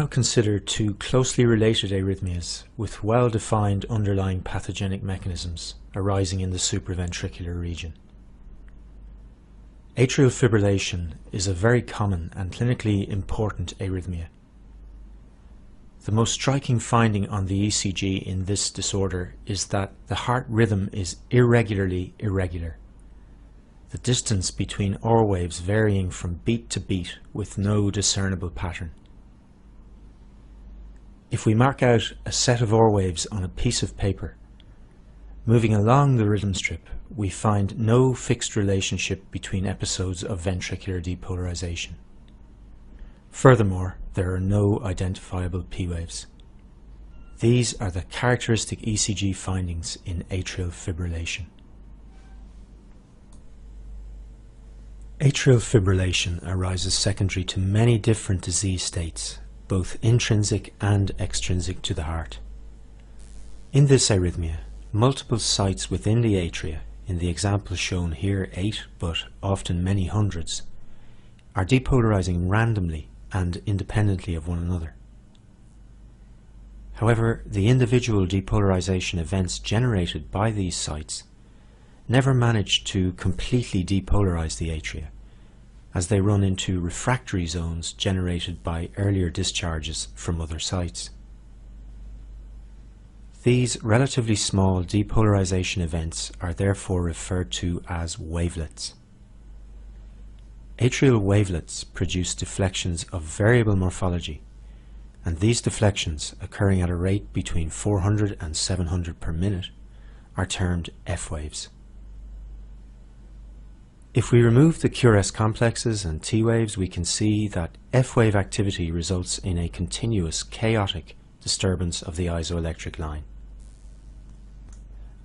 now consider two closely related arrhythmias with well-defined underlying pathogenic mechanisms arising in the supraventricular region. Atrial fibrillation is a very common and clinically important arrhythmia. The most striking finding on the ECG in this disorder is that the heart rhythm is irregularly irregular, the distance between aura waves varying from beat to beat with no discernible pattern. If we mark out a set of aura waves on a piece of paper, moving along the rhythm strip, we find no fixed relationship between episodes of ventricular depolarization. Furthermore, there are no identifiable P waves. These are the characteristic ECG findings in atrial fibrillation. Atrial fibrillation arises secondary to many different disease states, both intrinsic and extrinsic to the heart. In this arrhythmia, multiple sites within the atria, in the example shown here 8 but often many hundreds, are depolarizing randomly and independently of one another. However, the individual depolarization events generated by these sites never manage to completely depolarize the atria, as they run into refractory zones generated by earlier discharges from other sites. These relatively small depolarization events are therefore referred to as wavelets. Atrial wavelets produce deflections of variable morphology, and these deflections, occurring at a rate between 400 and 700 per minute, are termed F waves. If we remove the QRS complexes and T waves, we can see that F wave activity results in a continuous chaotic disturbance of the isoelectric line.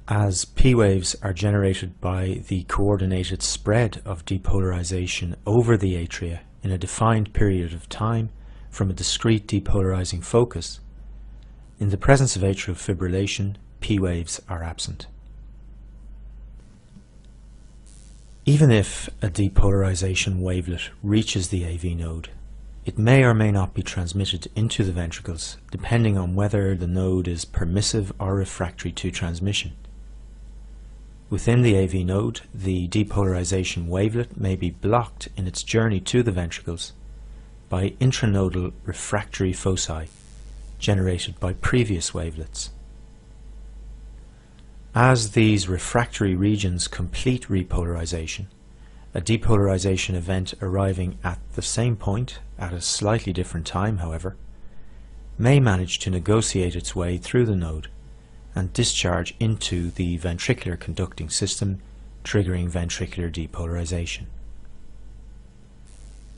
As P waves are generated by the coordinated spread of depolarization over the atria in a defined period of time from a discrete depolarizing focus, in the presence of atrial fibrillation, P waves are absent. Even if a depolarization wavelet reaches the AV node, it may or may not be transmitted into the ventricles depending on whether the node is permissive or refractory to transmission. Within the AV node, the depolarization wavelet may be blocked in its journey to the ventricles by intranodal refractory foci generated by previous wavelets. As these refractory regions complete repolarization, a depolarization event arriving at the same point, at a slightly different time however, may manage to negotiate its way through the node and discharge into the ventricular conducting system, triggering ventricular depolarization.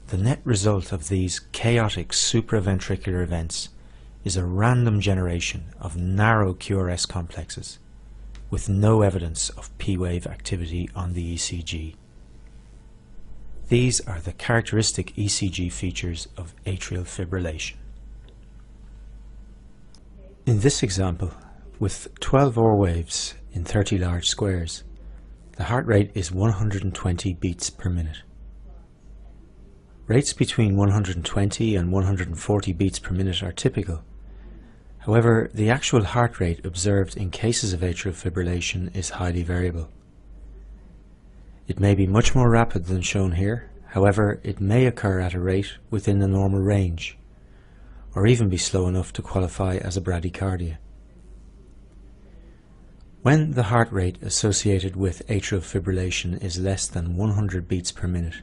The net result of these chaotic supraventricular events is a random generation of narrow QRS complexes, with no evidence of P-wave activity on the ECG. These are the characteristic ECG features of atrial fibrillation. In this example, with 12 aura waves in 30 large squares, the heart rate is 120 beats per minute. Rates between 120 and 140 beats per minute are typical. However, the actual heart rate observed in cases of atrial fibrillation is highly variable. It may be much more rapid than shown here, however it may occur at a rate within the normal range, or even be slow enough to qualify as a bradycardia. When the heart rate associated with atrial fibrillation is less than 100 beats per minute,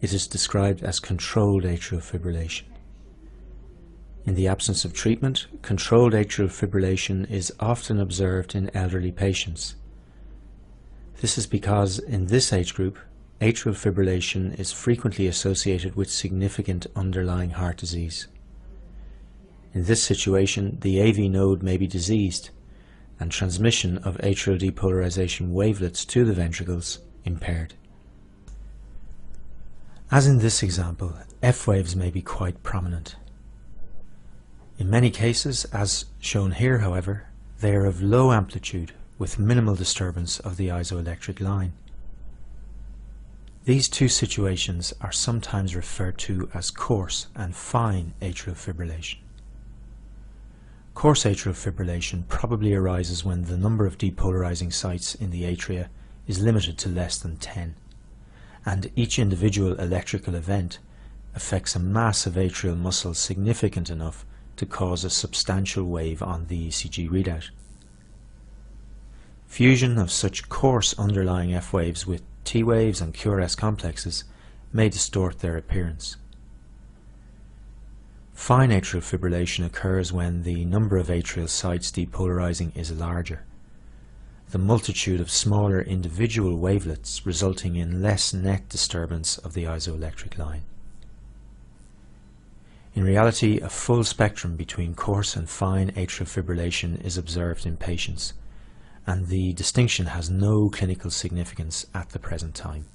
it is described as controlled atrial fibrillation. In the absence of treatment, controlled atrial fibrillation is often observed in elderly patients. This is because in this age group, atrial fibrillation is frequently associated with significant underlying heart disease. In this situation, the AV node may be diseased, and transmission of atrial depolarization wavelets to the ventricles impaired. As in this example, F waves may be quite prominent. In many cases, as shown here however, they are of low amplitude with minimal disturbance of the isoelectric line. These two situations are sometimes referred to as coarse and fine atrial fibrillation. Coarse atrial fibrillation probably arises when the number of depolarizing sites in the atria is limited to less than 10, and each individual electrical event affects a mass of atrial muscle significant enough to cause a substantial wave on the ECG readout. Fusion of such coarse underlying F waves with T waves and QRS complexes may distort their appearance. Fine atrial fibrillation occurs when the number of atrial sites depolarizing is larger, the multitude of smaller individual wavelets resulting in less net disturbance of the isoelectric line. In reality, a full spectrum between coarse and fine atrial fibrillation is observed in patients, and the distinction has no clinical significance at the present time.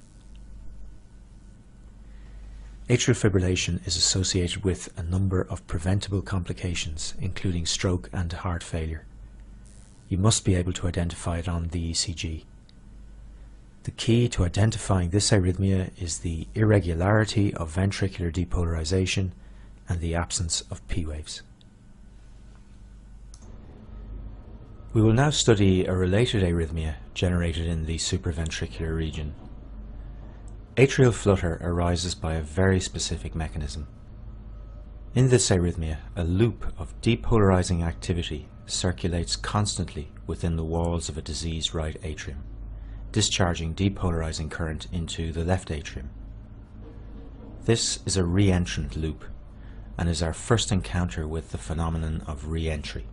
Atrial fibrillation is associated with a number of preventable complications, including stroke and heart failure. You must be able to identify it on the ECG. The key to identifying this arrhythmia is the irregularity of ventricular depolarization and the absence of P waves. We will now study a related arrhythmia generated in the supraventricular region. Atrial flutter arises by a very specific mechanism. In this arrhythmia, a loop of depolarizing activity circulates constantly within the walls of a diseased right atrium, discharging depolarizing current into the left atrium. This is a re-entrant loop and is our first encounter with the phenomenon of re-entry.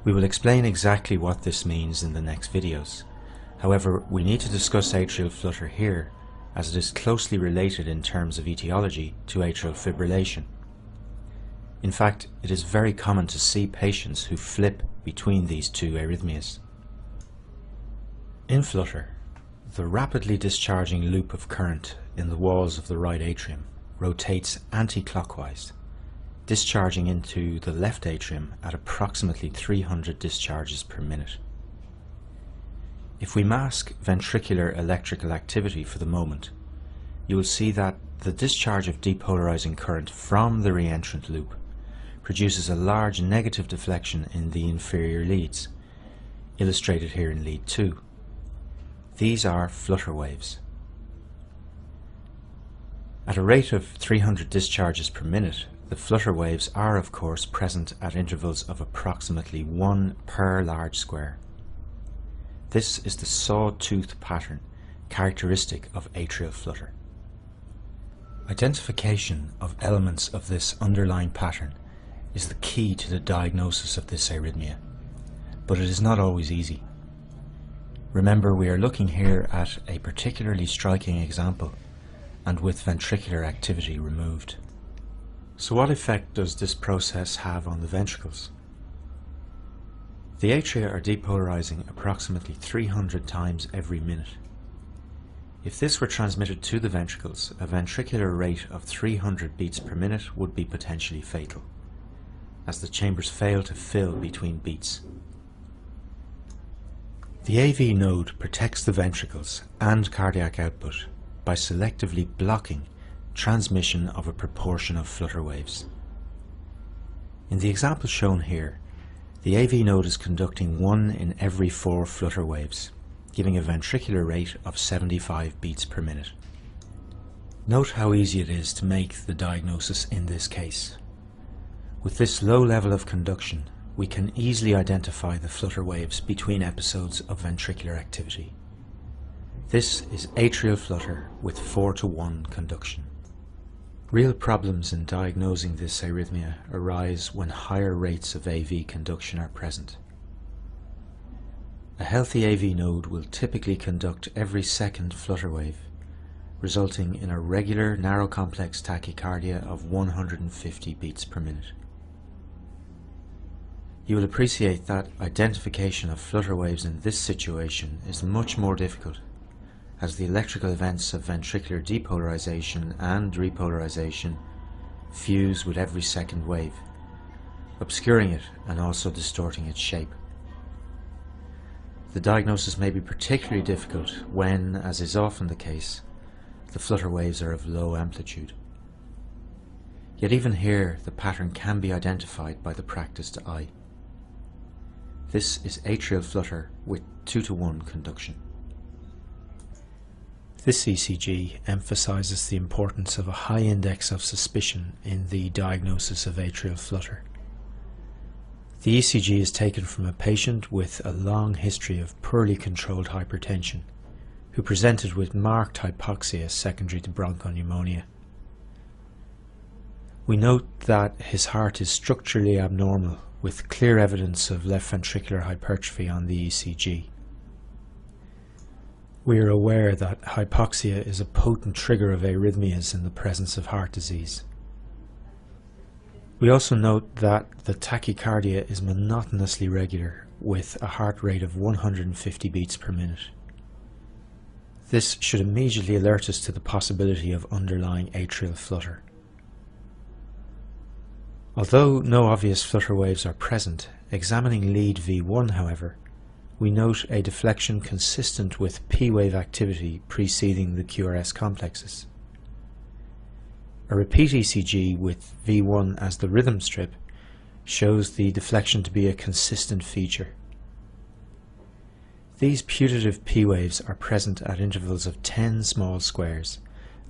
We will explain exactly what this means in the next videos. However, we need to discuss atrial flutter here as it is closely related in terms of etiology to atrial fibrillation. In fact, it is very common to see patients who flip between these two arrhythmias. In flutter, the rapidly discharging loop of current in the walls of the right atrium rotates anti-clockwise, discharging into the left atrium at approximately 300 discharges per minute. If we mask ventricular electrical activity for the moment, you will see that the discharge of depolarizing current from the re-entrant loop produces a large negative deflection in the inferior leads, illustrated here in lead 2. These are flutter waves. At a rate of 300 discharges per minute, the flutter waves are of course present at intervals of approximately 1 per large square. This is the sawtooth pattern characteristic of atrial flutter. Identification of elements of this underlying pattern is the key to the diagnosis of this arrhythmia, but it is not always easy. Remember, we are looking here at a particularly striking example and with ventricular activity removed. So what effect does this process have on the ventricles? The atria are depolarizing approximately 300 times every minute. If this were transmitted to the ventricles, a ventricular rate of 300 beats per minute would be potentially fatal, as the chambers fail to fill between beats. The AV node protects the ventricles and cardiac output by selectively blocking transmission of a proportion of flutter waves. In the example shown here, the AV node is conducting 1 in every 4 flutter waves, giving a ventricular rate of 75 beats per minute. Note how easy it is to make the diagnosis in this case. With this low level of conduction, we can easily identify the flutter waves between episodes of ventricular activity. This is atrial flutter with 4:1 conduction. Real problems in diagnosing this arrhythmia arise when higher rates of AV conduction are present. A healthy AV node will typically conduct every second flutter wave, resulting in a regular narrow complex tachycardia of 150 beats per minute. You will appreciate that identification of flutter waves in this situation is much more difficult, as the electrical events of ventricular depolarization and repolarization fuse with every second wave, obscuring it and also distorting its shape. The diagnosis may be particularly difficult when, as is often the case, the flutter waves are of low amplitude. Yet even here the pattern can be identified by the practiced eye. This is atrial flutter with 2:1 conduction. This ECG emphasizes the importance of a high index of suspicion in the diagnosis of atrial flutter. The ECG is taken from a patient with a long history of poorly controlled hypertension, who presented with marked hypoxia secondary to bronchopneumonia. We note that his heart is structurally abnormal, with clear evidence of left ventricular hypertrophy on the ECG. We are aware that hypoxia is a potent trigger of arrhythmias in the presence of heart disease. We also note that the tachycardia is monotonously regular, with a heart rate of 150 beats per minute. This should immediately alert us to the possibility of underlying atrial flutter. Although no obvious flutter waves are present, examining lead V1, however, we note a deflection consistent with P-wave activity preceding the QRS complexes. A repeat ECG with V1 as the rhythm strip shows the deflection to be a consistent feature. These putative P-waves are present at intervals of 10 small squares,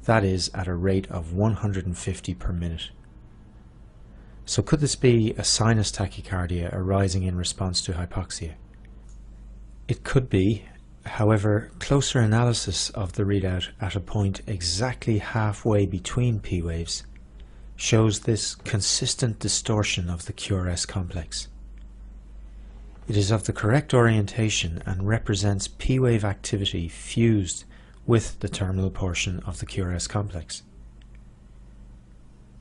that is, at a rate of 150 per minute. So could this be a sinus tachycardia arising in response to hypoxia? It could be. However, closer analysis of the readout at a point exactly halfway between P waves shows this consistent distortion of the QRS complex. It is of the correct orientation and represents P wave activity fused with the terminal portion of the QRS complex.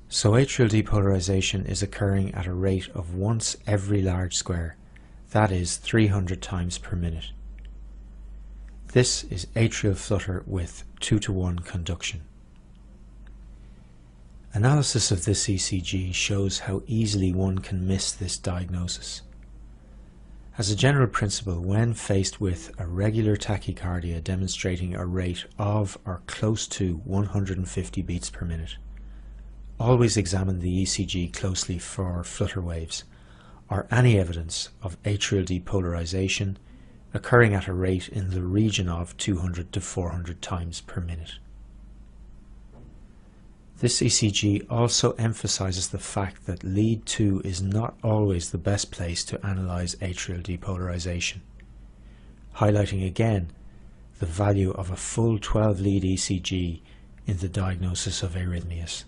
So atrial depolarization is occurring at a rate of once every large square, that is 300 times per minute. This is atrial flutter with 2:1 conduction. Analysis of this ECG shows how easily one can miss this diagnosis. As a general principle, when faced with a regular tachycardia demonstrating a rate of or close to 150 beats per minute, always examine the ECG closely for flutter waves or any evidence of atrial depolarization occurring at a rate in the region of 200 to 400 times per minute. This ECG also emphasizes the fact that lead 2 is not always the best place to analyze atrial depolarization, highlighting again the value of a full 12 lead ECG in the diagnosis of arrhythmias.